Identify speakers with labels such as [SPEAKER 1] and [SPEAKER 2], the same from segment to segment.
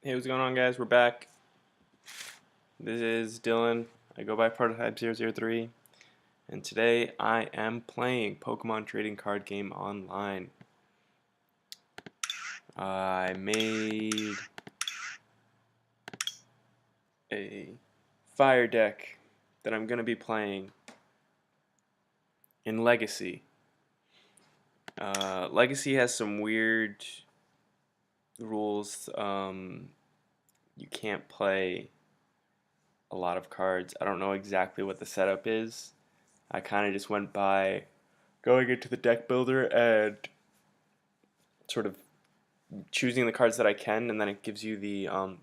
[SPEAKER 1] Hey, what's going on, guys? We're back. This is Dylan. I go by Prototype003, and today I am playing Pokemon Trading Card Game Online. I made a fire deck that I'm going to be playing in Legacy. Legacy has some weird rules. You can't play a lot of cards. I don't know exactly what the setup is. I kind of just went by going into the deck builder and sort of choosing the cards that I can, and then it gives you the. And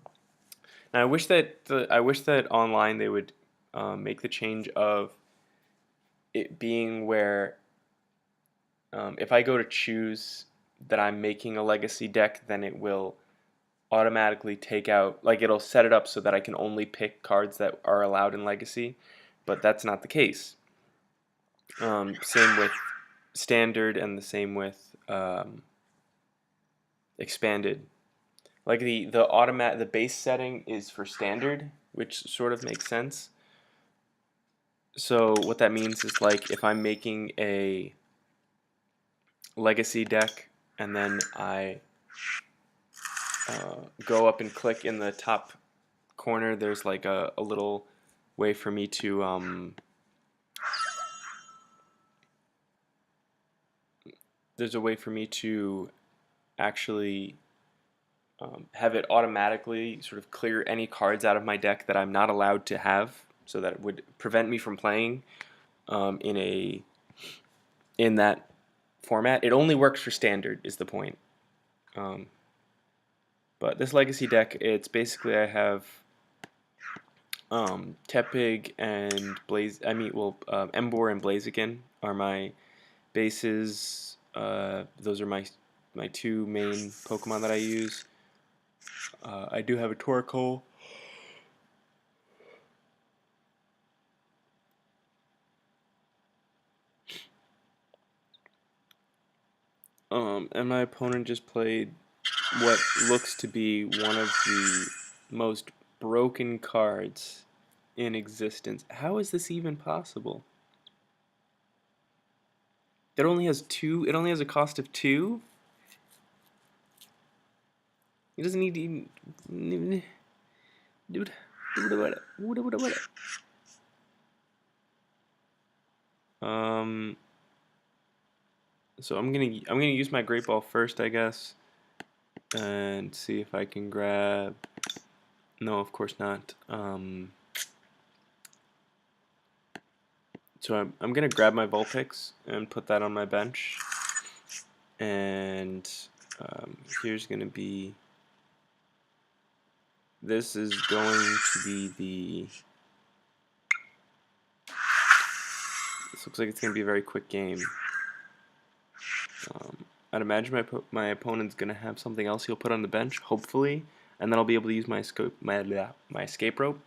[SPEAKER 1] I wish that online they would make the change of it being where if I go to choose that I'm making a legacy deck, then it will automatically take out, like it'll set it up so that I can only pick cards that are allowed in legacy, but that's not the case. Same with standard, and the same with expanded. Like the base setting is for standard, which sort of makes sense. So what that means is, like, if I'm making a legacy deck and then I go up and click in the top corner, there's like a little way for me to there's a way for me to actually have it automatically sort of clear any cards out of my deck that I'm not allowed to have, so that it would prevent me from playing in that format. It only works for standard, is the point. But this legacy deck, it's basically, I have Tepig and Emboar and Blaziken are my bases. Those are my two main Pokemon that I use. I do have a Torkoal. And my opponent just played what looks to be one of the most broken cards in existence. How is this even possible? It only has two. It only has a cost of 2. He doesn't need to even. Dude. Um. So I'm gonna use my Great Ball first, I guess, and see if I can grab. No, of course not. So I'm gonna grab my Vulpix and put that on my bench, and here's gonna be. This is going to be the. This looks like it's gonna be a very quick game. I'd imagine my opponent's gonna have something else he'll put on the bench, hopefully, and then I'll be able to use my escape rope.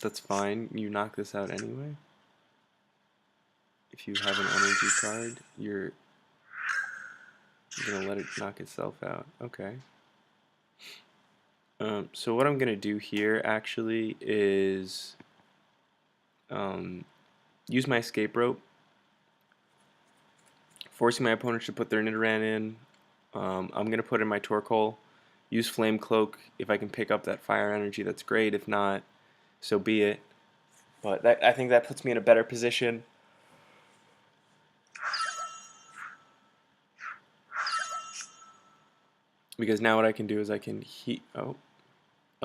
[SPEAKER 1] That's fine. You knock this out anyway. If you have an energy card, you're gonna let it knock itself out. Okay. So what I'm gonna do here actually is use my escape rope, forcing my opponent to put their Nidoran in. I'm gonna put in my Torkoal, use Flame Cloak. If I can pick up that fire energy, that's great. If not, so be it. But I think that puts me in a better position. Because now what I can do is I can I'll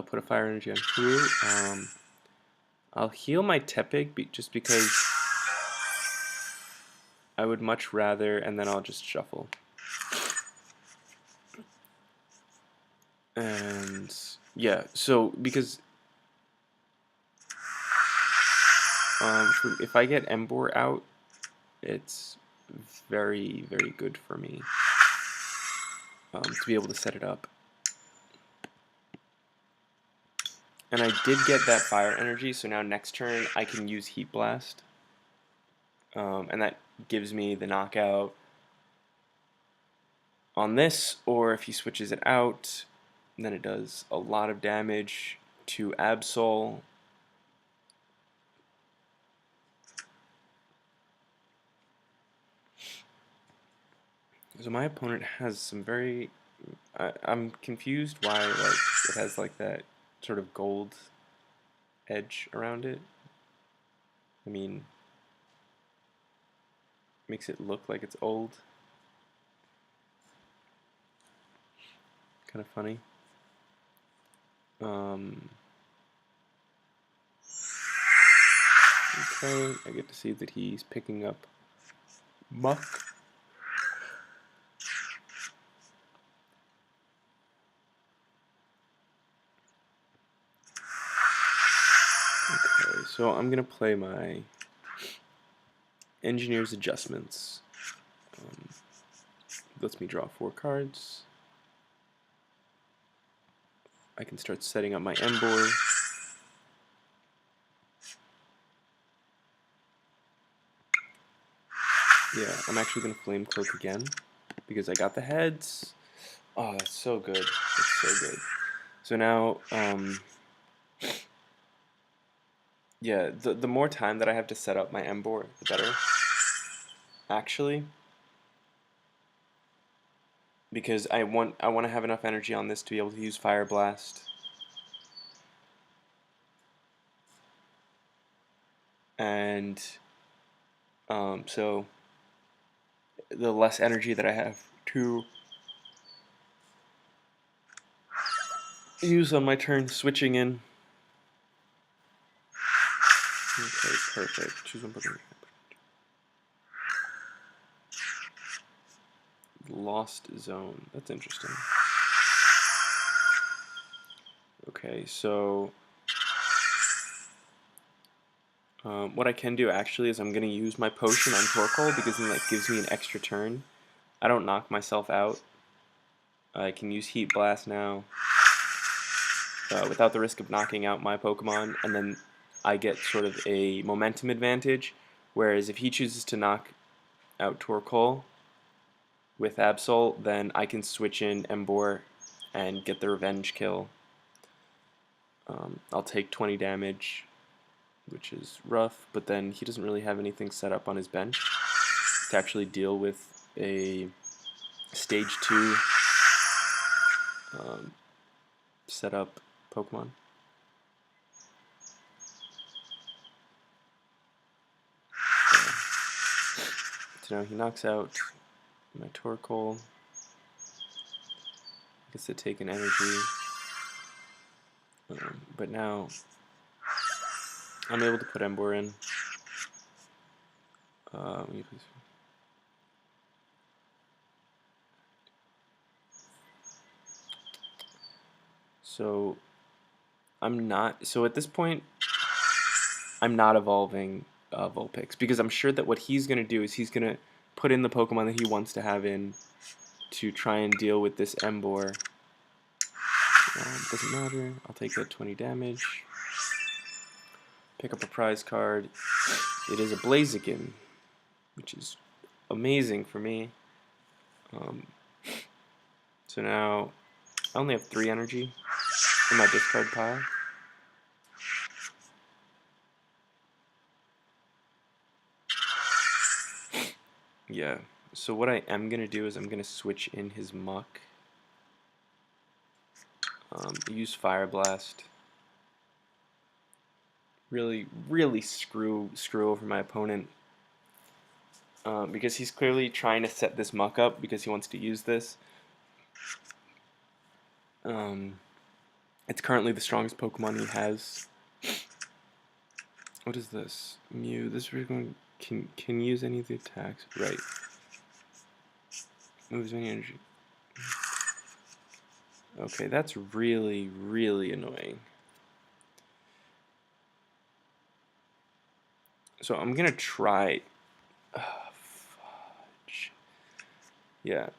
[SPEAKER 1] put a fire energy on here. I'll heal my Tepig just because I would much rather, and then I'll just shuffle. And yeah, so because if I get Emboar out, it's very, very good for me to be able to set it up. And I did get that fire energy, so now next turn I can use Heat Blast. And that gives me the knockout. on this, or if he switches it out, then it does a lot of damage to Absol. So my opponent has some very... I'm confused why like it has like that sort of gold edge around it. I mean, makes it look like it's old. Kind of funny. Okay, I get to see that he's picking up muck. Okay, so I'm gonna play my Engineer's Adjustments. Lets me draw 4 cards. I can start setting up my Embor. Yeah, I'm actually going to Flame Cloak again because I got the heads. Oh, that's so good. That's so good. So now, yeah, the more time that I have to set up my Embor, the better. Actually, because I want to have enough energy on this to be able to use Fire Blast. And so the less energy that I have to use on my turn, switching in. Okay, perfect. Choose one button. Lost Zone. That's interesting. Okay, so what I can do actually is I'm going to use my potion on Torkoal because then that gives me an extra turn. I don't knock myself out. I can use Heat Blast now without the risk of knocking out my Pokemon, and then I get sort of a momentum advantage, whereas if he chooses to knock out Torkoal with Absol, then I can switch in Embor and get the revenge kill. I'll take 20 damage, which is rough, but then he doesn't really have anything set up on his bench to actually deal with a stage 2 setup Pokemon. So now he knocks out my Torkoal. Gets to take an energy. But now I'm able to put Embor in. Will you please? So I'm not. So at this point, I'm not evolving Vulpix because I'm sure that what he's gonna do is he's gonna put in the Pokemon that he wants to have in to try and deal with this Embor. Doesn't matter. I'll take that 20 damage. Pick up a prize card. It is a Blaziken, which is amazing for me. So now I only have 3 energy in my discard pile. Yeah, so what I am going to do is I'm going to switch in his Muck. Use Fire Blast. Really screw over my opponent. Because he's clearly trying to set this Muck up because he wants to use this. It's currently the strongest Pokemon he has. What is this? Mew. This really going can use any of the attacks. Right. Moves any energy. Okay, that's really annoying. So I'm gonna try. Fudge. Yeah.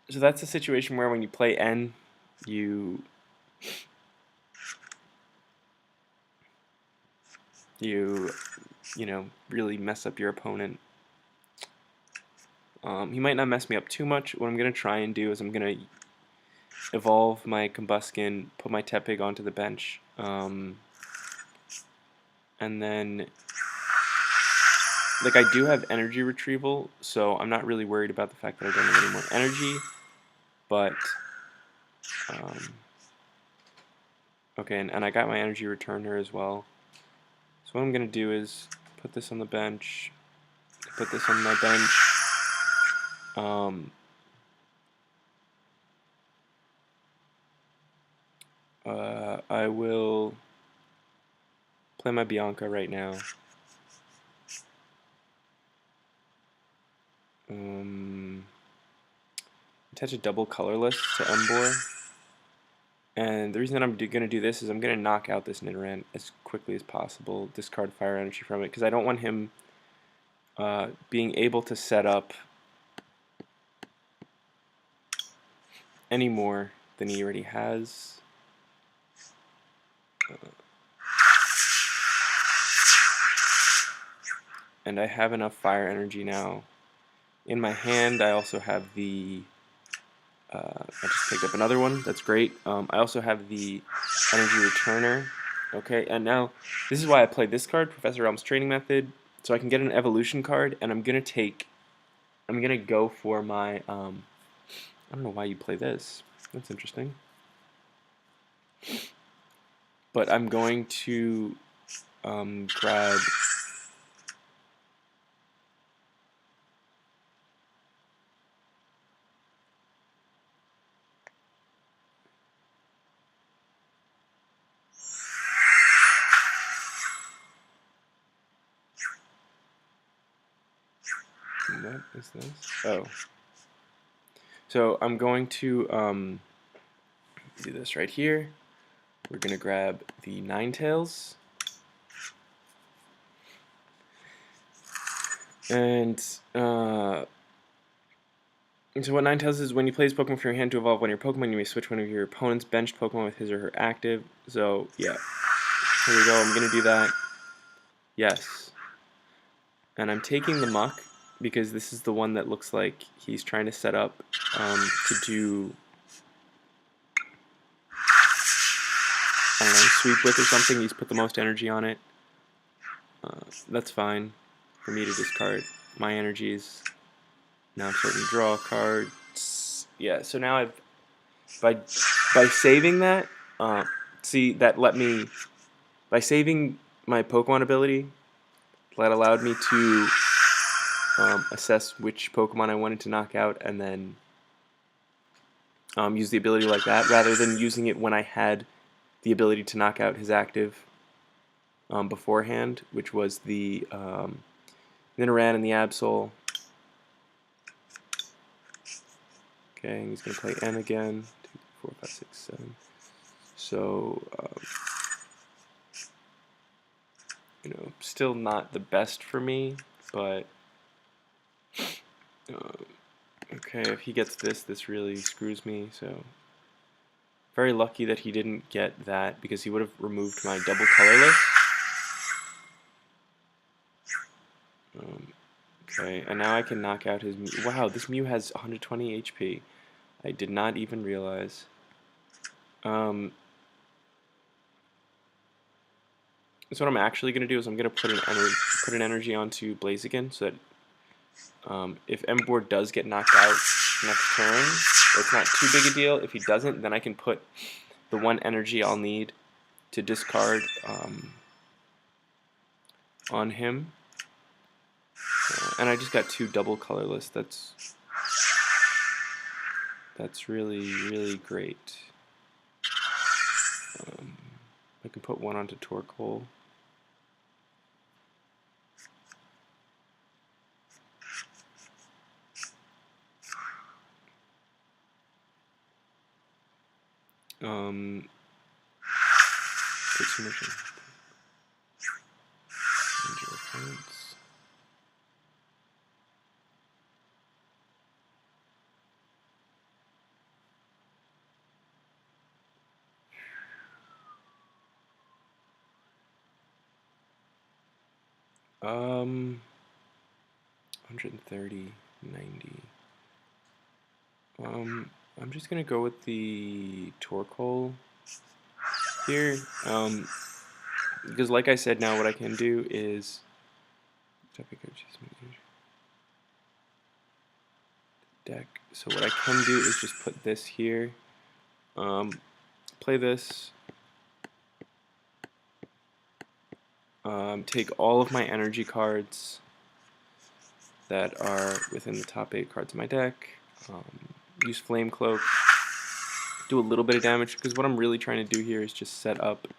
[SPEAKER 1] So that's a situation where when you play N, you know, really mess up your opponent. He might not mess me up too much. What I'm going to try and do is I'm going to evolve my Combuskin, put my Tepig onto the bench, and then, like, I do have energy retrieval, so I'm not really worried about the fact that I don't have any more energy, but, okay, and I got my energy returner as well. So what I'm going to do is put this on the bench, put this on my bench, I will play my Bianca right now. Attach a double colorless to Embor. And the reason that I'm going to do this is I'm going to knock out this Nidoran as quickly as possible, discard fire energy from it, because I don't want him being able to set up any more than he already has. And I have enough fire energy now. In my hand, I also have the I just picked up another one. That's great. I also have the energy returner. Okay, and now this is why I played this card, Professor Realm's Training Method, so I can get an evolution card, and I'm gonna go for my I don't know why you play this. That's interesting. But I'm going to grab what is this? Oh. So I'm going to do this right here. We're going to grab the Ninetales. And so what Ninetales is, when you play this Pokemon from your hand to evolve one of your Pokemon, you may switch one of your opponent's benched Pokemon with his or her active. So, yeah. Here we go. I'm going to do that. Yes. And I'm taking the Muck because this is the one that looks like he's trying to set up to do, I don't know, sweep with or something. He's put the most energy on it. That's fine for me to discard my energies. Now I'm starting to draw cards. Yeah, so now I've by saving that, see that let me by saving my Pokemon ability, that allowed me to assess which Pokemon I wanted to knock out, and then use the ability like that rather than using it when I had the ability to knock out his active beforehand, which was the Nidoran and the Absol. Okay, and he's going to play N again. 2, 4, 5, 6, 7. So, you know, still not the best for me, but okay, if he gets this, this really screws me, so very lucky that he didn't get that because he would have removed my double colorless. Okay, and now I can knock out his Mew. Wow, this Mew has 120 HP. I did not even realize. So what I'm actually going to do is I'm going to put an energy onto Blaziken so that if Emboar does get knocked out next turn, it's not too big a deal. If he doesn't, then I can put the one energy I'll need to discard on him. And I just got 2 double colorless. That's really, really great. I can put one onto Torkoal. Put so much in. Um, 130. 90. I'm just gonna go with the torque hole here, because like I said, now what I can do is deck. So what I can do is just put this here, play this, take all of my energy cards that are within the top 8 cards of my deck, use Flame Cloak, do a little bit of damage, because what I'm really trying to do here is just set up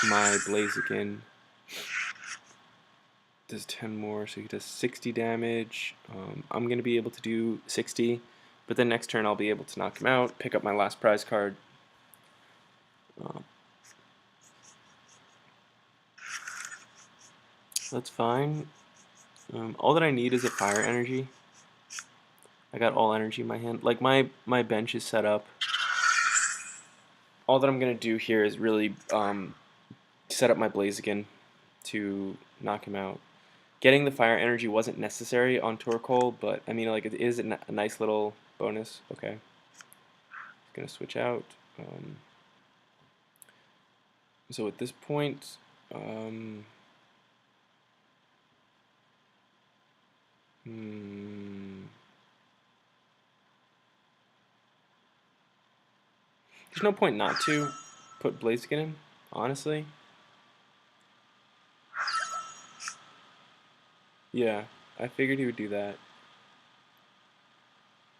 [SPEAKER 1] my Blaziken. Does 10 more, so he does 60 damage. I'm going to be able to do 60, but then next turn I'll be able to knock him out, pick up my last prize card. That's fine. All that I need is a fire energy. I got all energy in my hand. Like my bench is set up. All that I'm going to do here is really set up my Blaziken to knock him out. Getting the fire energy wasn't necessary on Torkoal, but I mean, like, it is a nice little bonus. Okay, gonna switch out. So at this point, there's no point not to put Blaziken in, honestly. Yeah, I figured he would do that.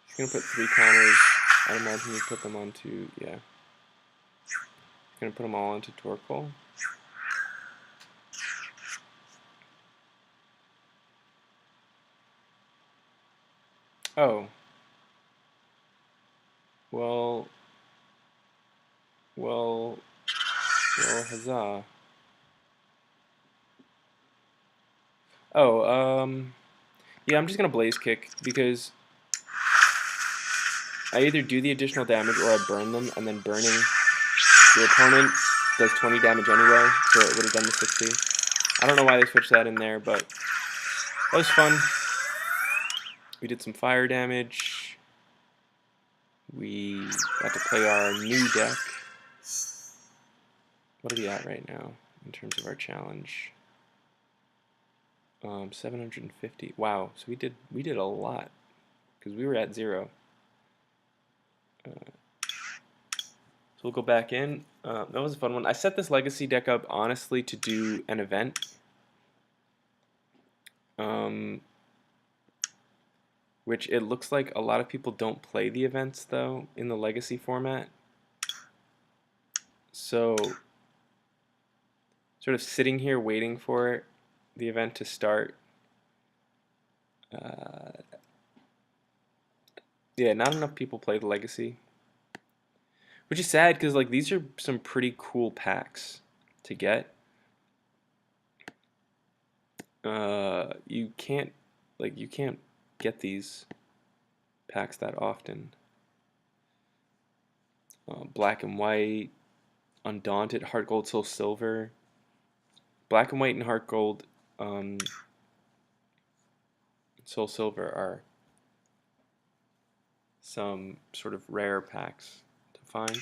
[SPEAKER 1] He's gonna put 3 counters. I imagine he put them onto, yeah. He's gonna put them all onto Torkoal. Oh. Well, huzzah. Oh, yeah, I'm just gonna Blaze Kick, because I either do the additional damage or I burn them, and then burning your opponent does 20 damage anyway, so it would have done the 60. I don't know why they switched that in there, but that was fun. We did some fire damage. We got to play our new deck. What are we at right now in terms of our challenge? 750. Wow, so we did a lot, because we were at 0. So we'll go back in. That was a fun one. I set this legacy deck up honestly to do an event. Which it looks like a lot of people don't play the events though in the legacy format. So sort of sitting here waiting for the event to start. Yeah, not enough people play the legacy, which is sad because like these are some pretty cool packs to get. You can't get these packs that often. Black and White, Undaunted, Heart Gold, Soul Silver. Black and White and Heart Gold, Soul Silver are some sort of rare packs to find.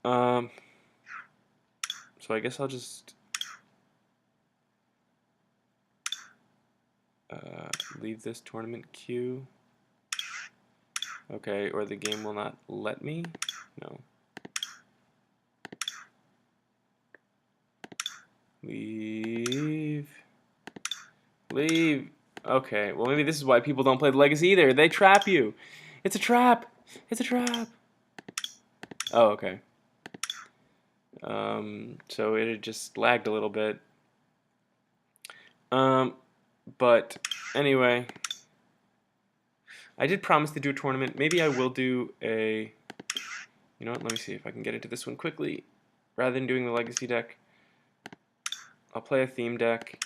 [SPEAKER 1] So I guess I'll just leave this tournament queue. Okay, or the game will not let me? No. Leave. Leave. Okay, well maybe this is why people don't play the Legacy either. They trap you. It's a trap. It's a trap. Oh, okay. So it had just lagged a little bit. But anyway, I did promise to do a tournament. Maybe I will do a... You know what? Let me see if I can get into this one quickly. Rather than doing the Legacy deck, I'll play a theme deck.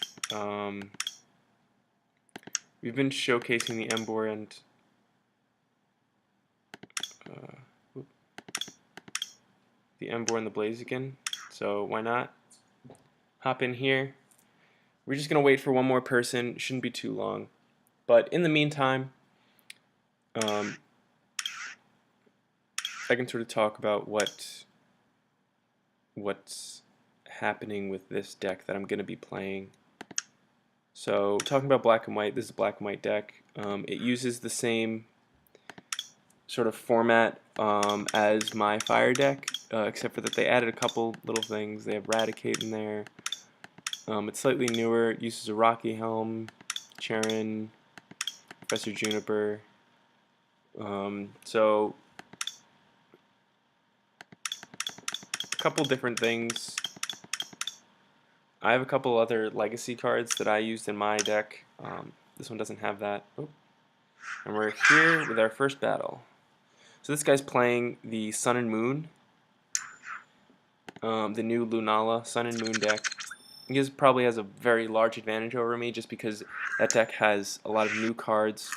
[SPEAKER 1] We've been showcasing the Emboar and the Blaziken, so why not hop in here? We're just gonna wait for one more person. It shouldn't be too long. But in the meantime, I can sort of talk about what's happening with this deck that I'm going to be playing. So talking about black and white, this is a black and white deck. It uses the same sort of format as my fire deck, except for that they added a couple little things. They have Eradicate in there. It's slightly newer. It uses a Rocky Helm, Charon, Professor Juniper. So a couple different things. I have a couple other legacy cards that I used in my deck. This one doesn't have that. Oh. And we're here with our first battle. So this guy's playing the Sun and Moon, the new Lunala Sun and Moon deck. He probably has a very large advantage over me just because that deck has a lot of new cards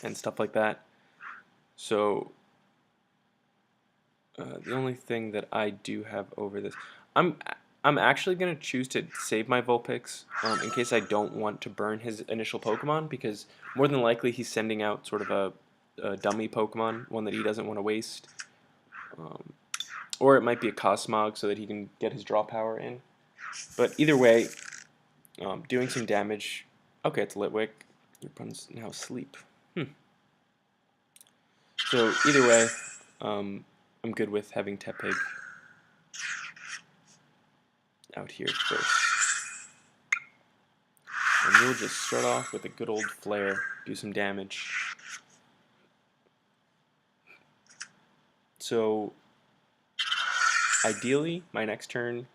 [SPEAKER 1] and stuff like that. So the only thing that I do have over this, I'm actually going to choose to save my Vulpix in case I don't want to burn his initial Pokemon, because more than likely he's sending out sort of a dummy Pokemon, one that he doesn't want to waste. Or it might be a Cosmog so that he can get his draw power in. But either way, doing some damage. Okay, it's Litwick. Your opponent's now asleep. So either way, I'm good with having Tepig out here first. And we'll just start off with a good old Flare, do some damage. So ideally, my next turn,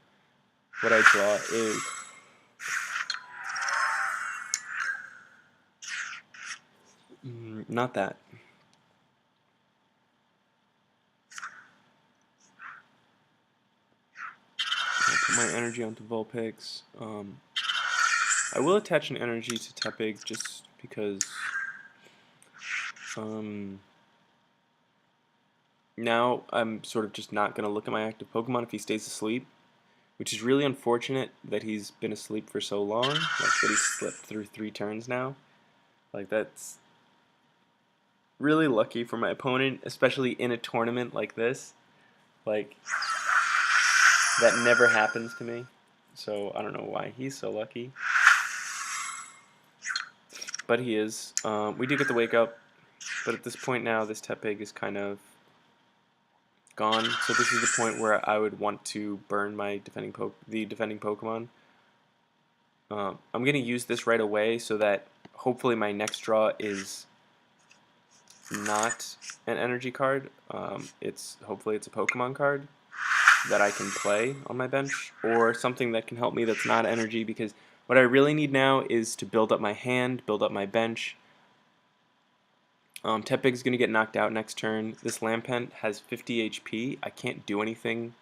[SPEAKER 1] what I draw is not that. I'll put my energy onto Vulpix. I will attach an energy to Tepig just because now I'm sort of just not going to look at my active Pokemon if he stays asleep, which is really unfortunate that he's been asleep for so long. Like that he's slept through 3 turns now. Like that's really lucky for my opponent, especially in a tournament like this. Like that never happens to me. So I don't know why he's so lucky. But he is. We do get the wake up, but at this point now, this Tepig is kind of gone. So this is the point where I would want to burn my defending Pokemon. I'm going to use this right away so that hopefully my next draw is not an energy card. Hopefully it's a Pokemon card that I can play on my bench, or something that can help me that's not energy, because what I really need now is to build up my hand, build up my bench. Tepig's going to get knocked out next turn. This Lampent has 50 HP. I can't do anything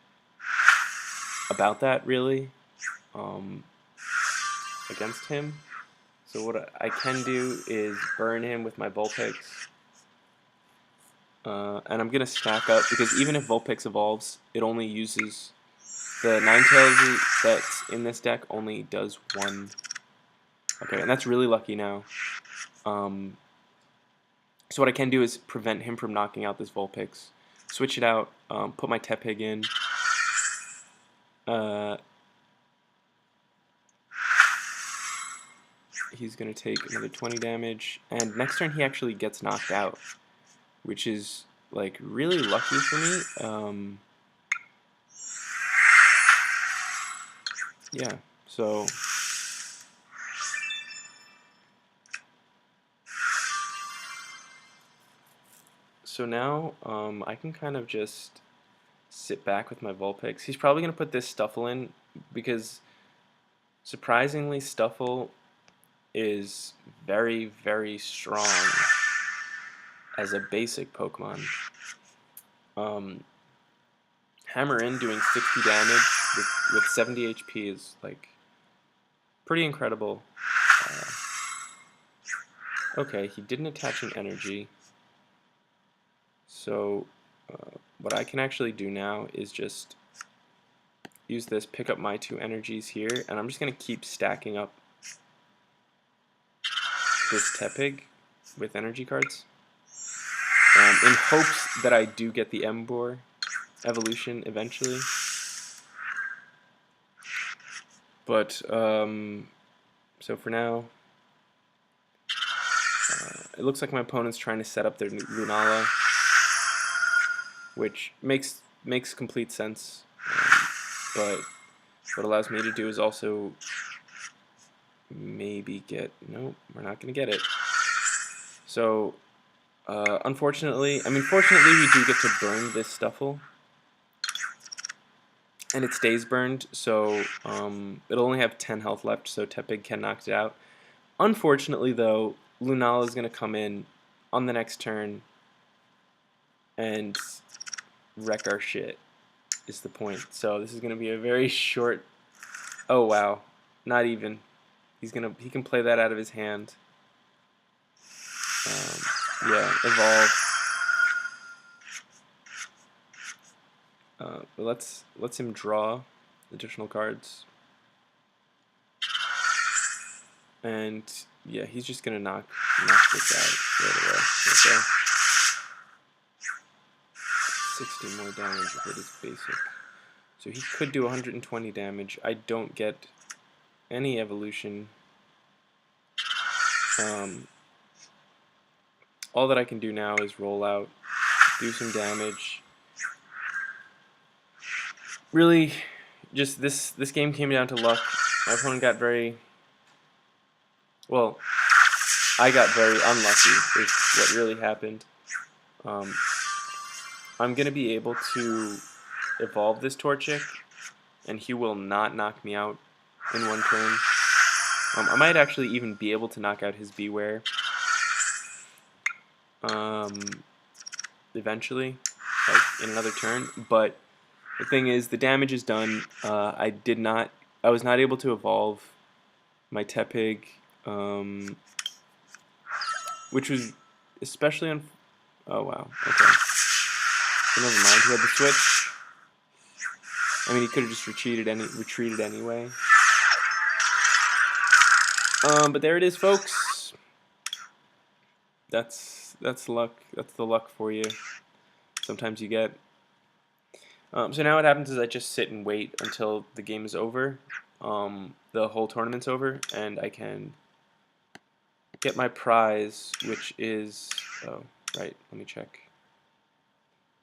[SPEAKER 1] about that, really, against him. So what I can do is burn him with my Vulpix. And I'm going to stack up, because even if Vulpix evolves, it only uses the Ninetales that's in this deck only does 1. Okay, and that's really lucky now. So what I can do is prevent him from knocking out this Vulpix. Switch it out, put my Tepig in. He's going to take another 20 damage, and next turn he actually gets knocked out, which is like really lucky for me. Yeah, so now I can kind of just sit back with my Vulpix. He's probably going to put this Stuffle in, because surprisingly Stuffle is very, very strong as a basic Pokemon. Hammer In doing 60 damage with 70 HP is like pretty incredible. Okay, he didn't attach an energy. So what I can actually do now is just use this, pick up my 2 energies here, and I'm just going to keep stacking up this Tepig with energy cards, in hopes that I do get the Embor evolution eventually. But so for now, it looks like my opponent's trying to set up their Lunala, which makes complete sense. But what allows me to do is also maybe get... Nope, we're not going to get it. So, unfortunately, fortunately we do get to burn this Stuffle. And it stays burned, so it'll only have 10 health left, so Tepig can knock it out. Unfortunately, though, Lunala is going to come in on the next turn and wreck our shit, is the point. So this is going to be a very short... Oh, wow. Not even. He can play that out of his hand. Yeah, evolve. But let's him draw additional cards. And yeah, he's just gonna knock this out right away. Okay. 60 more damage if it is basic. So he could do 120 damage. I don't get any evolution. All that I can do now is roll out, do some damage. Really, just this game came down to luck. My opponent got very... Well, I got very unlucky is what really happened. I'm going to be able to evolve this Torchic, and he will not knock me out in one turn. I might actually even be able to knock out his Beware eventually, like in another turn. But the thing is, the damage is done. I was not able to evolve my Tepig, which was especially on... Oh wow, okay. So never mind, he had the switch. I mean, he could have just retreated anyway. But there it is, folks. That's luck. That's the luck for you. Sometimes you get. So now what happens is I just sit and wait until the game is over, the whole tournament's over, and I can get my prize, which is... Oh, right. Let me check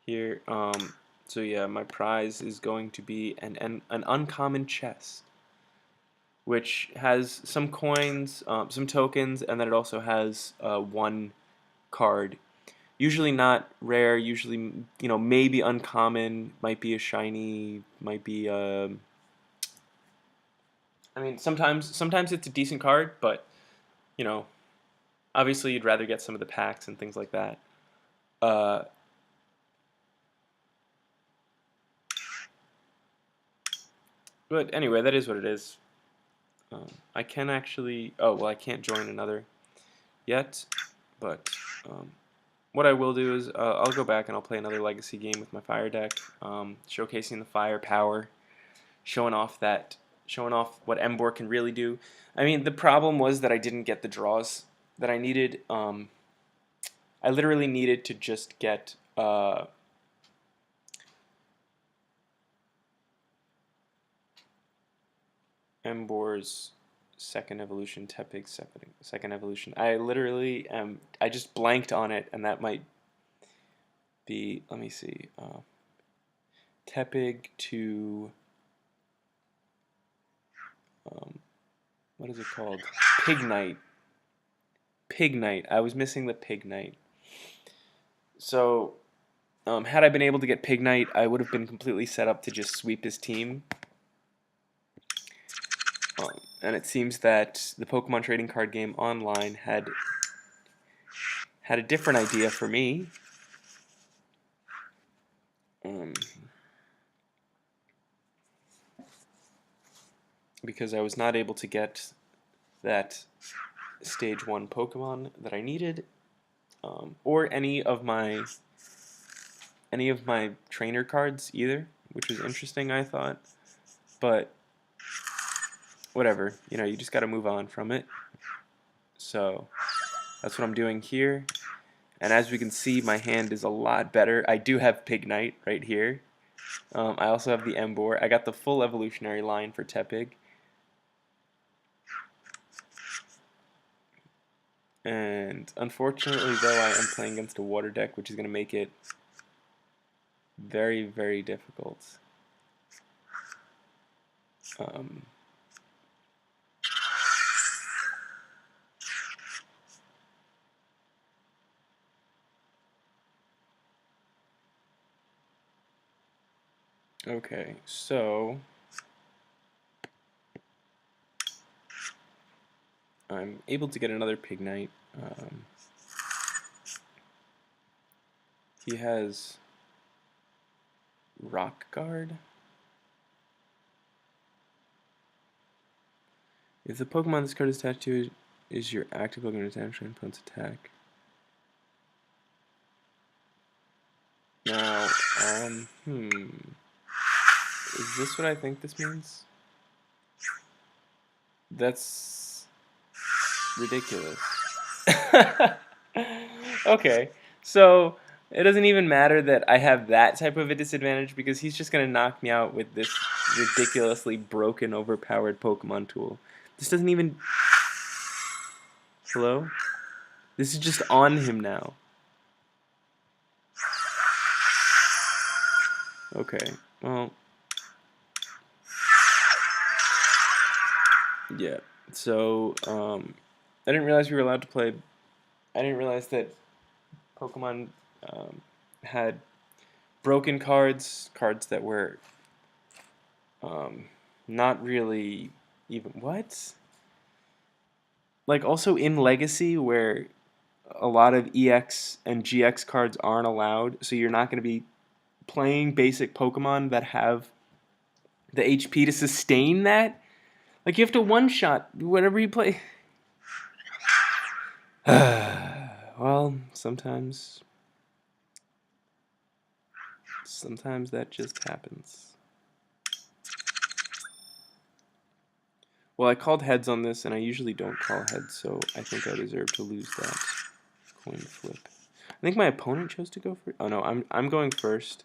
[SPEAKER 1] here. So yeah, my prize is going to be an uncommon chest, which has some coins, some tokens, and then it also has one card. Usually not rare, usually, you know, maybe uncommon, might be a shiny, might be I mean, sometimes it's a decent card, but, you know, obviously you'd rather get some of the packs and things like that. But anyway, that is what it is. I can actually... Oh, well, I can't join another yet, but what I will do is I'll go back and I'll play another Legacy game with my Fire deck, showcasing the firepower, showing off what Embor can really do. I mean, the problem was that I didn't get the draws that I needed. I literally needed to just get... Embor's second evolution, Tepig's second evolution. I just blanked on it, and that might be, let me see, Tepig to, what is it called? Pignite. Pignite. I was missing the Pignite. So, had I been able to get Pignite, I would have been completely set up to just sweep his team. And it seems that the Pokemon trading card game online had a different idea for me. Because I was not able to get that Stage 1 Pokemon that I needed, or any of my trainer cards either, which was interesting, I thought. But whatever, you know, you just got to move on from it. So That's what I'm doing here. And as we can see, my hand is a lot better. I do have Pignite right here. I also have the Embor. I got the full evolutionary line for Tepig. And unfortunately, though, I am playing against a water deck, which is going to make it very, very difficult. Okay, so I'm able to get another Pignite. He has Rock Guard. If the Pokemon this card is attached to is your active Pokemon attached to an opponent's attack. Now, is this what I think this means? That's ridiculous. Okay, so it doesn't even matter that I have that type of a disadvantage because he's just going to knock me out with this ridiculously broken, overpowered Pokemon tool. This doesn't even... Hello? This is just on him now. Okay, well... Yeah, so, I didn't realize we were allowed to play... I didn't realize that Pokemon had broken cards that were not really even... What? Like, also in Legacy, where a lot of EX and GX cards aren't allowed, so you're not going to be playing basic Pokemon that have the HP to sustain that. Like, you have to one-shot whatever you play. Well, sometimes that just happens. Well, I called heads on this, and I usually don't call heads, so I think I deserve to lose that coin flip. I think my opponent chose to go first. Oh no, I'm going first.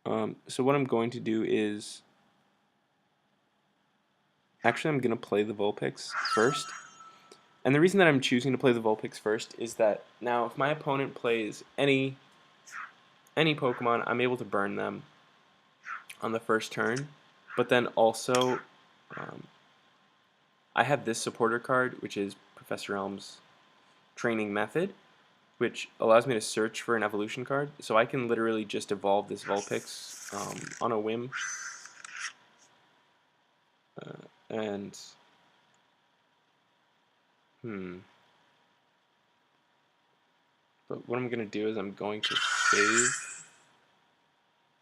[SPEAKER 1] So what I'm going to do is... Actually, I'm going to play the Vulpix first. And the reason that I'm choosing to play the Vulpix first is that now if my opponent plays any Pokemon, I'm able to burn them on the first turn. But then also, I have this supporter card, which is Professor Elm's training method, which allows me to search for an evolution card. So I can literally just evolve this Vulpix on a whim. But what I'm going to do is I'm going to save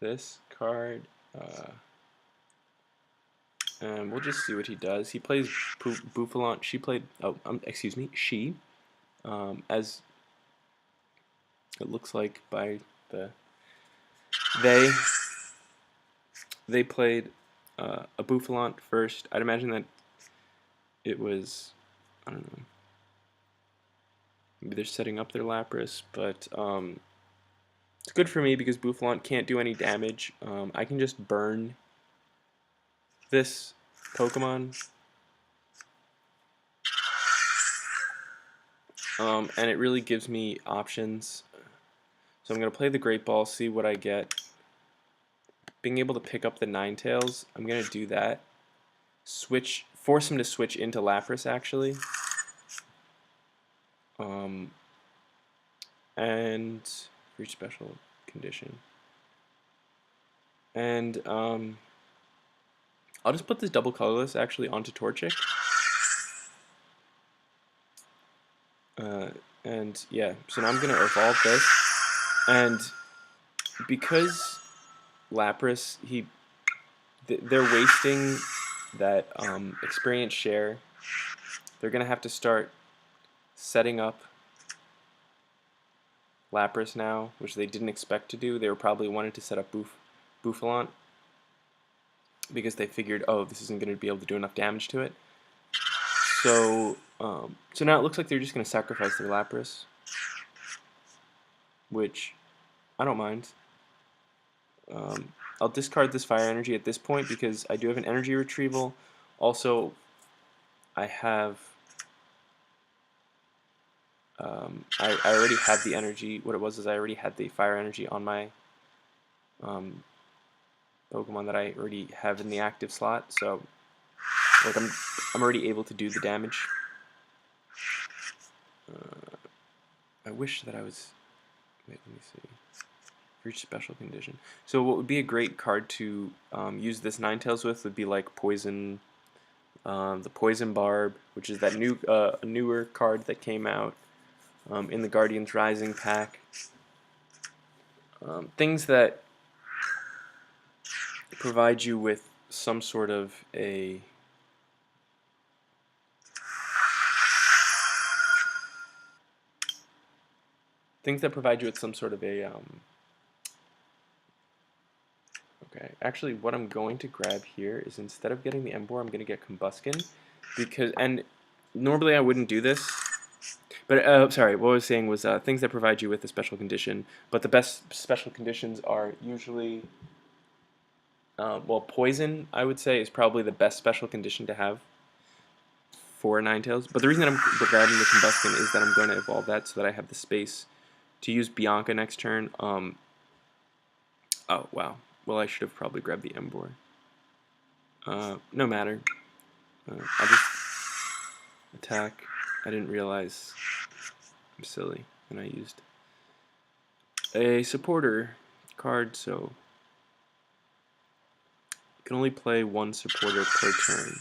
[SPEAKER 1] this card. And we'll just see what he does. He plays Bouffalant. She played, excuse me, she. As it looks like by the, they played a Bouffalant first. I'd imagine that it was, I don't know, maybe they're setting up their Lapras, but it's good for me because Bouffalant can't do any damage. I can just burn this Pokemon, and it really gives me options. So I'm going to play the Great Ball, see what I get. Being able to pick up the Ninetales, I'm going to do that. Force him to switch into Lapras, actually. And for each special condition. And I'll just put this double colorless actually onto Torchic. And yeah, so now I'm going to evolve this. And because Lapras, they're wasting that experience share, they're going to have to start setting up Lapras now, which they didn't expect to do. They were probably wanting to set up Bouffalant because they figured, oh, this isn't going to be able to do enough damage to it. So So now it looks like they're just going to sacrifice their Lapras, which I don't mind. I'll discard this Fire Energy at this point because I do have an energy retrieval. Also, I have I already have the energy. What it was is I already had the Fire Energy on my Pokemon that I already have in the active slot. So like I'm already able to do the damage. I wish that I was. Wait, let me see. Reach special condition. So what would be a great card to use this Ninetales with would be like Poison, the Poison Barb, which is that newer card that came out in the Guardians Rising pack. Things that provide you with some sort of a okay, actually what I'm going to grab here is instead of getting the Emboar, I'm going to get Combuskin, and normally I wouldn't do this, but sorry, what I was saying was things that provide you with a special condition, but the best special conditions are usually, well, Poison, I would say, is probably the best special condition to have for Ninetales, but the reason that I'm grabbing the Combuskin is that I'm going to evolve that so that I have the space to use Bianca next turn. Oh, wow. Well, I should have probably grabbed the Emboar. No matter. I'll just attack. I didn't realize I'm silly, and I used a supporter card, so you can only play one supporter per turn.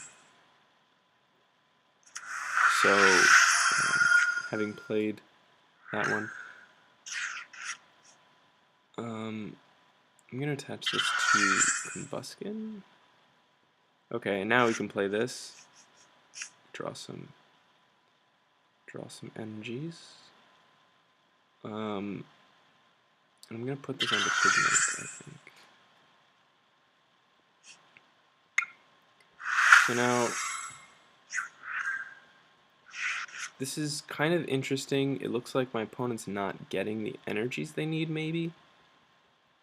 [SPEAKER 1] So, having played that one, I'm going to attach this to Combuskin. Okay, and now we can play this. Draw some energies. I'm gonna put this onto Pigment, I think. So now, this is kind of interesting. It looks like my opponent's not getting the energies they need, maybe,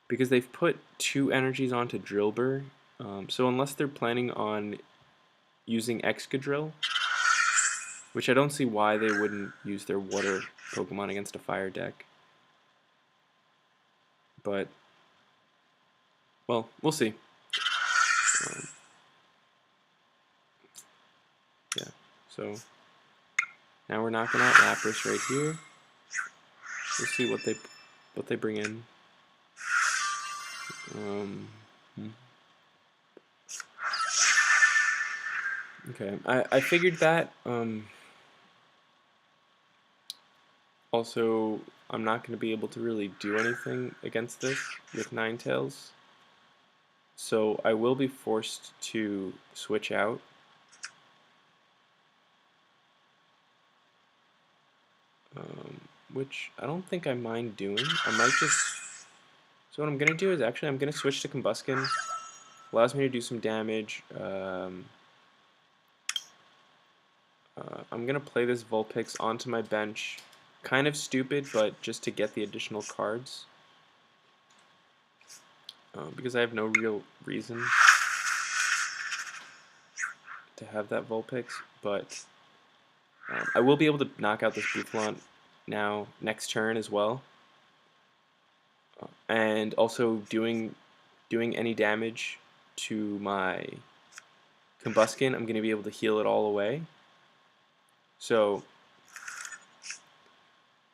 [SPEAKER 1] because they've put 2 energies onto Drillbur. So unless they're planning on using Excadrill, which I don't see why they wouldn't use their water Pokemon against a fire deck. But, well, we'll see. Yeah, so now we're knocking out Lapras right here. We'll see what they bring in. Okay, I figured that. Also, I'm not going to be able to really do anything against this with Ninetales, so I will be forced to switch out. Which I don't think I mind doing. I might just... So what I'm going to do is actually I'm going to switch to Combuskin. Allows me to do some damage. I'm going to play this Vulpix onto my bench. Kind of stupid, but just to get the additional cards. Because I have no real reason to have that Vulpix, but I will be able to knock out this Bouffalant now next turn as well. And also doing any damage to my Combuskin, I'm going to be able to heal it all away. So,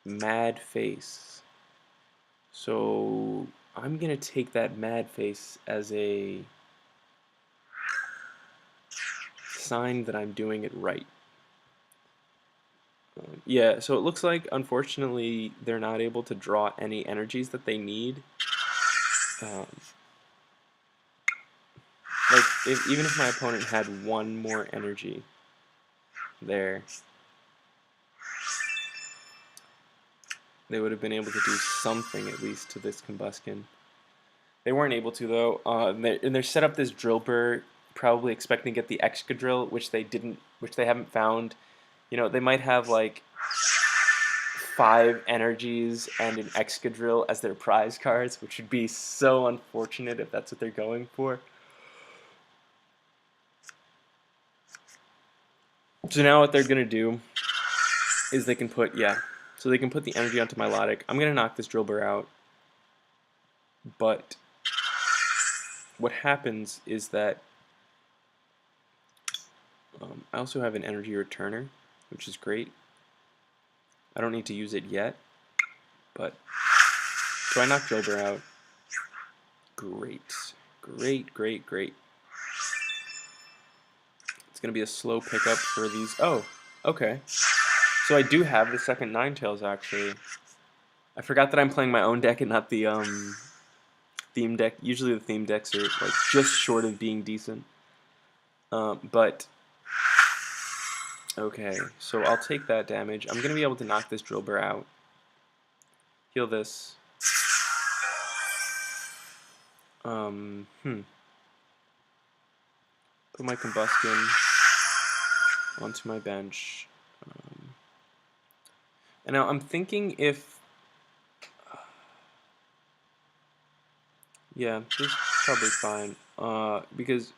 [SPEAKER 1] Mad Face. So, I'm going to take that Mad Face as a sign that I'm doing it right. Yeah, so it looks like, unfortunately, they're not able to draw any energies that they need. Like, even if my opponent had one more energy there, they would have been able to do something at least to this Combuskin. They weren't able to, though, and they're set up this Drillbur, probably expecting to get the Excadrill, which they haven't found You know, they might have like 5 energies and an Excadrill as their prize cards, which would be so unfortunate if that's what they're going for. So now what they're gonna do is they can put, so they can put the energy onto Milotic. I'm gonna knock this Drillbur out, but what happens is that I also have an energy returner, which is great. I don't need to use it yet, but so I knock Drillbur out. Great, great, great, great. It's gonna be a slow pickup for these. Oh, okay. So I do have the second Ninetales actually. I forgot that I'm playing my own deck and not the theme deck. Usually the theme decks are like just short of being decent. But okay, so I'll take that damage. I'm gonna be able to knock this Drillbur out. Heal this. Put my Combustion onto my bench. And now I'm thinking if... yeah, this is probably fine. Because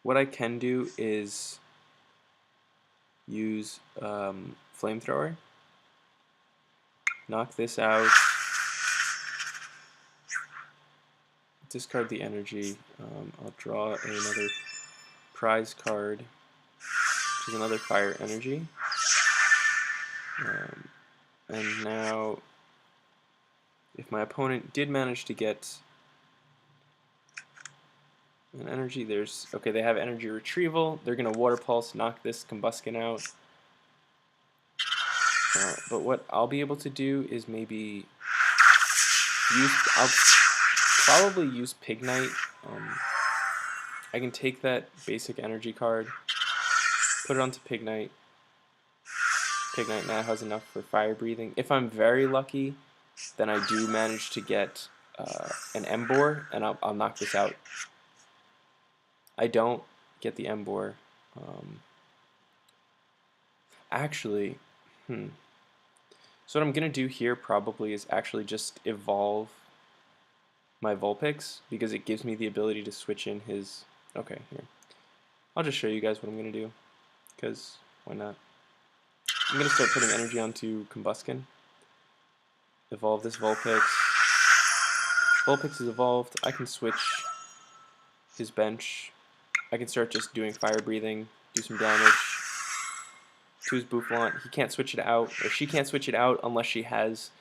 [SPEAKER 1] what I can do is use Flamethrower. Knock this out. Discard the energy. I'll draw another prize card, which is another fire energy. And now, if my opponent did manage to get an energy, okay, they have energy retrieval. They're going to Water Pulse, knock this Combustion out. But what I'll be able to do is maybe I'll probably use Pignite. I can take that basic energy card, put it onto Pignite. Pignite now has enough for fire breathing. If I'm very lucky, then I do manage to get an Emboar, and I'll knock this out. I don't get the Emboar. Actually, so what I'm going to do here probably is actually just evolve my Vulpix, because it gives me the ability to switch in his... okay, here. I'll just show you guys what I'm going to do, because why not? I'm going to start putting energy onto Combustion. Evolve this Vulpix. Vulpix is evolved. I can switch his bench. I can start just doing fire breathing, do some damage to his Boufflant. He can't switch it out, or she can't switch it out unless she has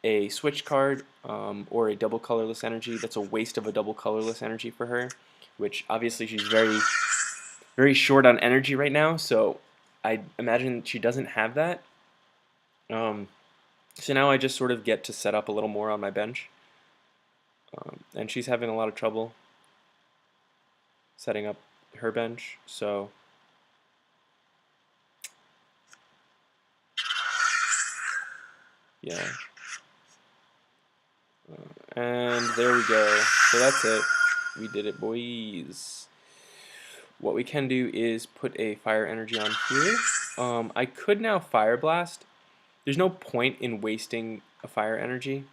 [SPEAKER 1] a switch card or a double colorless energy. That's a waste of a double colorless energy for her, which obviously she's very, very short on energy right now, so I imagine she doesn't have that. So now I just sort of get to set up a little more on my bench. And she's having a lot of trouble setting up her bench, so yeah. And there we go. So that's it. We did it, boys. What we can do is put a fire energy on here. I could now Fire Blast. There's no point in wasting a fire energy.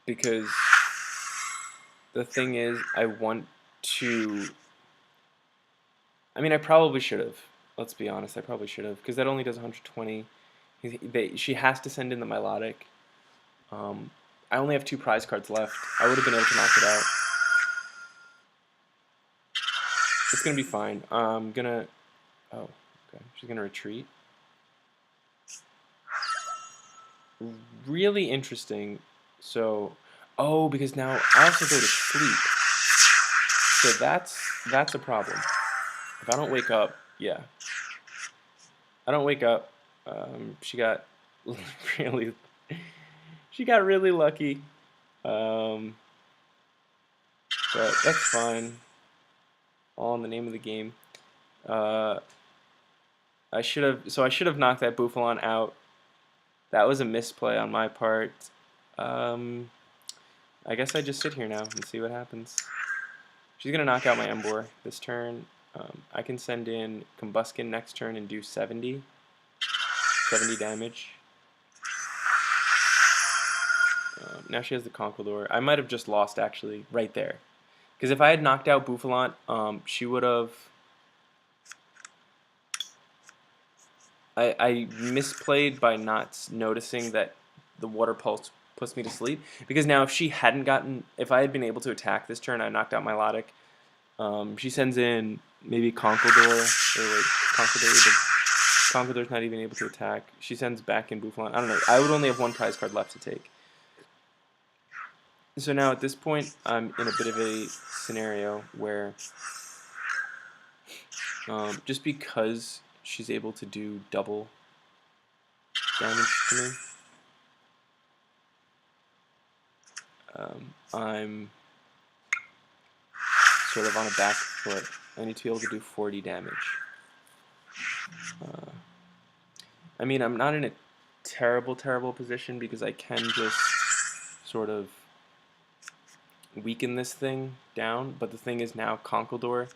[SPEAKER 1] Because the thing is, I want to... I mean, I probably should have. Let's be honest, I probably should have, because that only does 120. She has to send in the Milotic. I only have 2 prize cards left. I would have been able to knock it out. It's gonna be fine. I'm gonna... oh, okay. She's gonna retreat. Really interesting. So, oh, because now I also go to sleep. So that's a problem. If I don't wake up, yeah. I don't wake up. She got really, lucky. But that's fine. All in the name of the game. I should have knocked that Boufflant out. That was a misplay on my part. I I guess I just sit here now and see what happens. She's going to knock out my Embor this turn. I can send in Combuskin next turn and do 70 damage. Now she has the Conkeldurr. I might have just lost, actually, right there. Because if I had knocked out Bouffalant, she would have... I misplayed by not noticing that the Water Pulse puts me to sleep. Because now if she hadn't gotten... If I had been able to attack this turn, I knocked out my Milotic. She sends in maybe Conkeldurr. Or wait, Conkeldurr, but Conkeldurr's not even able to attack. She sends back in Bouffalant. I don't know. I would only have one prize card left to take. So now at this point, I'm in a bit of a scenario where just because she's able to do double damage to me, I'm sort of on a back foot. I need to be able to do 40 damage. I mean, I'm not in a terrible position because I can just sort of weaken this thing down, but the thing is now Conkeldurr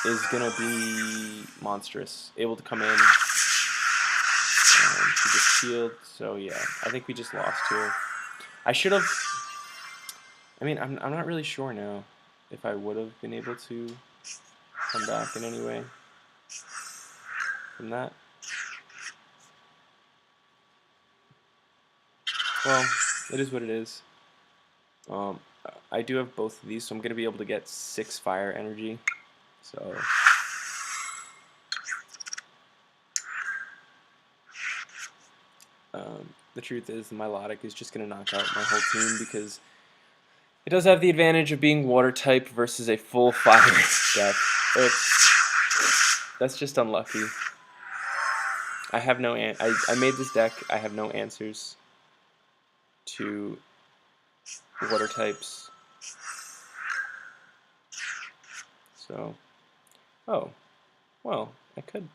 [SPEAKER 1] is going to be monstrous. Able to come in. She just shield, so yeah. I think we just lost here. I should have... I mean, I'm not really sure now if I would have been able to come back in any way from that. Well, it is what it is. I do have both of these, so I'm going to be able to get 6 fire energy. So the truth is the Milotic is just going to knock out my whole team because it does have the advantage of being water type versus a full fire deck. That's just unlucky. I have no I made this deck. I have no answers to water types. So, oh, well, I can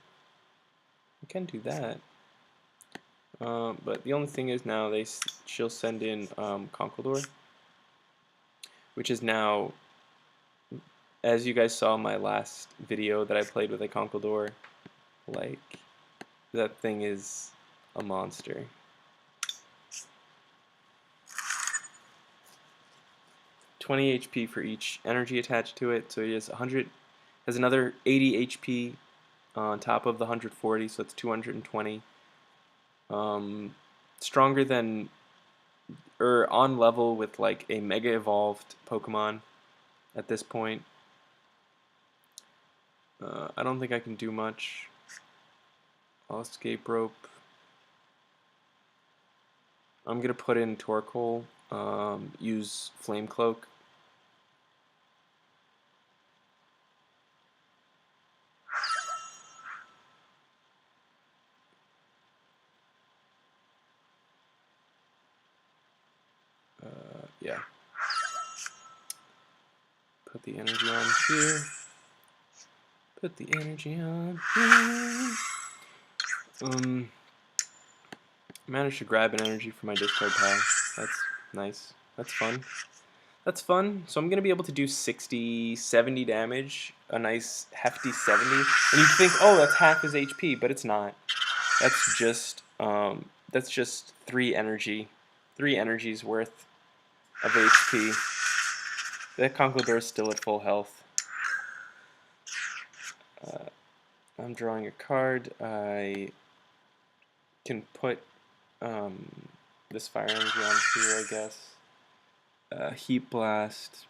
[SPEAKER 1] do that. But the only thing is now she'll send in Conkeldurr, which is now, as you guys saw in my last video that I played with a Conkeldurr, like, that thing is a monster. $20 HP for each energy attached to it, so he has another 80 HP on top of the 140, so it's 220. Stronger than, or on level with like a Mega Evolved Pokemon at this point. I don't think I can do much. I'll Escape Rope. I'm gonna put in Torkoal, use Flame Cloak. Yeah. Put the energy on here. Put the energy on here. Managed to grab an energy from my discard pile. That's nice. That's fun. That's fun. So I'm going to be able to do 60, 70 damage. A nice hefty 70. And you'd think, oh, that's half his HP, but it's not. That's just 3 energy. 3 energies worth of HP. That Conkeldurr is still at full health. I'm drawing a card. I can put this fire energy on here, I guess. Heat Blast.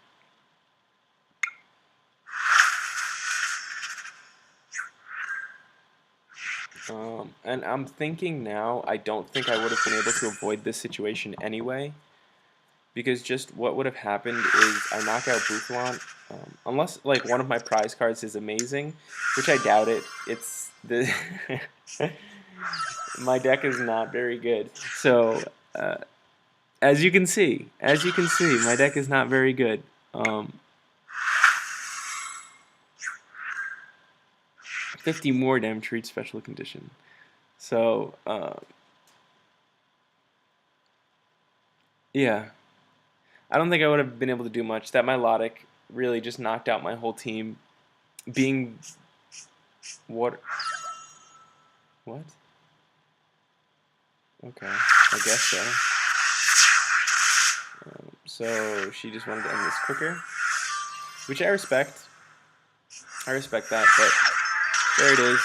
[SPEAKER 1] And I'm thinking now, I don't think I would have been able to avoid this situation anyway. Because just what would have happened is I knock out Bouffalant, unless like one of my prize cards is amazing, which I doubt it. It's the my deck is not very good. So as you can see, my deck is not very good. 50 more damage for each special condition. So yeah. I don't think I would have been able to do much. That Milotic really just knocked out my whole team. Being what? What? Okay, I guess so. So she just wanted to end this quicker, which I respect. I respect that, but there it is.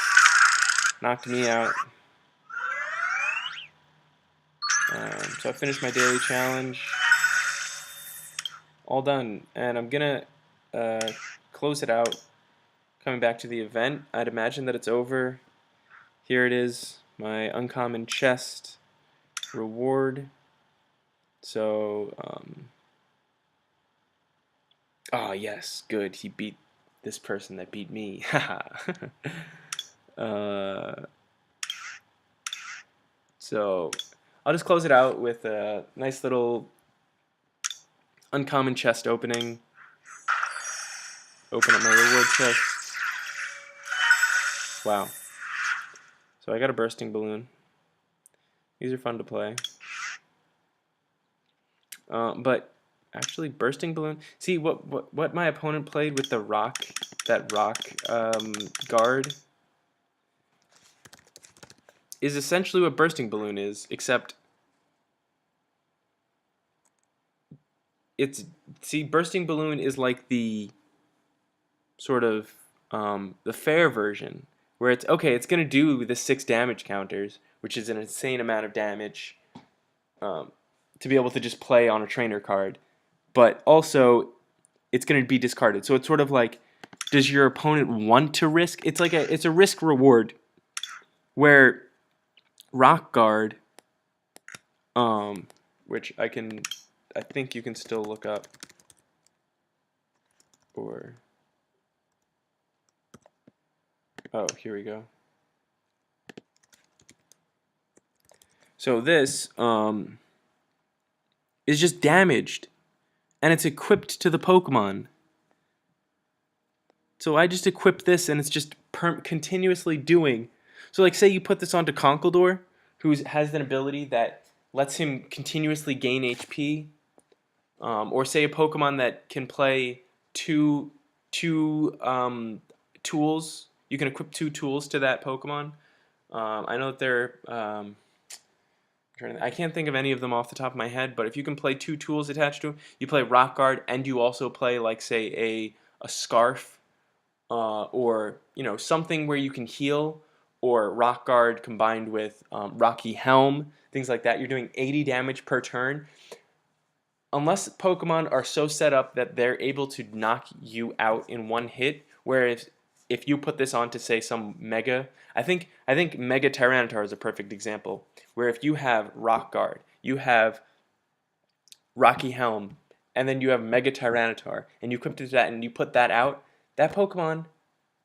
[SPEAKER 1] Knocked me out. So I finished my daily challenge. All done, and I'm gonna close it out. Coming back to the event, I'd imagine that it's over. Here it is, my uncommon chest reward. So, oh yes, good. He beat this person that beat me. Haha. So, I'll just close it out with a nice little uncommon chest opening. Open up my reward chest. Wow. So I got a bursting balloon. These are fun to play. But actually, bursting balloon. See what my opponent played with the rock, that rock guard, is essentially what bursting balloon is, except bursting balloon is like the sort of the fair version, where it's okay. It's gonna do the 6 damage counters, which is an insane amount of damage, to be able to just play on a trainer card, but also it's going to be discarded. So it's sort of like, does your opponent want to risk? It's like it's a risk reward, where Rock Guard, which I think you can still look up, or oh, here we go. So this is just damaged, and it's equipped to the Pokemon. So I just equip this, and it's just continuously doing. So like, say you put this onto Conkeldurr, who has an ability that lets him continuously gain HP, or say a Pokemon that can play two tools. You can equip 2 tools to that Pokemon. I know that they're I can't think of any of them off the top of my head, but if you can play 2 tools attached to them, you play Rock Guard, and you also play, like, say a Scarf, or something where you can heal, or Rock Guard combined with Rocky Helm, things like that. You're doing 80 damage per turn. Unless Pokemon are so set up that they're able to knock you out in one hit, whereas if you put this on to say some Mega, I think Mega Tyranitar is a perfect example, where if you have Rock Guard, you have Rocky Helm, and then you have Mega Tyranitar, and you equip it to that, and you put that out, that Pokemon,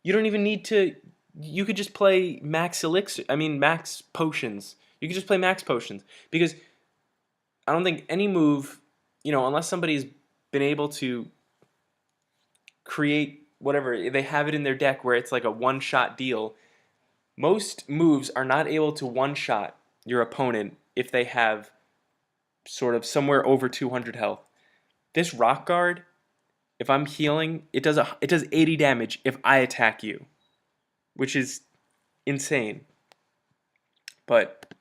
[SPEAKER 1] you don't even need to. You could just play Max Elixir. I mean, Max Potions. You could just play Max Potions, because I don't think any move, unless somebody's been able to create whatever, they have it in their deck where it's like a one-shot deal. Most moves are not able to one-shot your opponent if they have sort of somewhere over 200 health. This Rock Guard, if I'm healing, it does 80 damage if I attack you, which is insane. But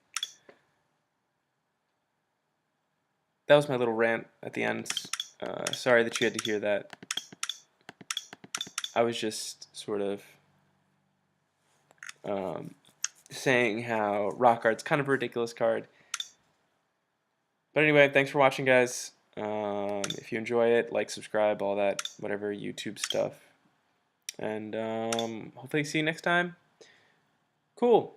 [SPEAKER 1] that was my little rant at the end. Sorry that you had to hear that. I was just sort of saying how Rock Guard's kind of a ridiculous card. But anyway, thanks for watching, guys. If you enjoy it, like, subscribe, all that, whatever YouTube stuff. And hopefully see you next time. Cool.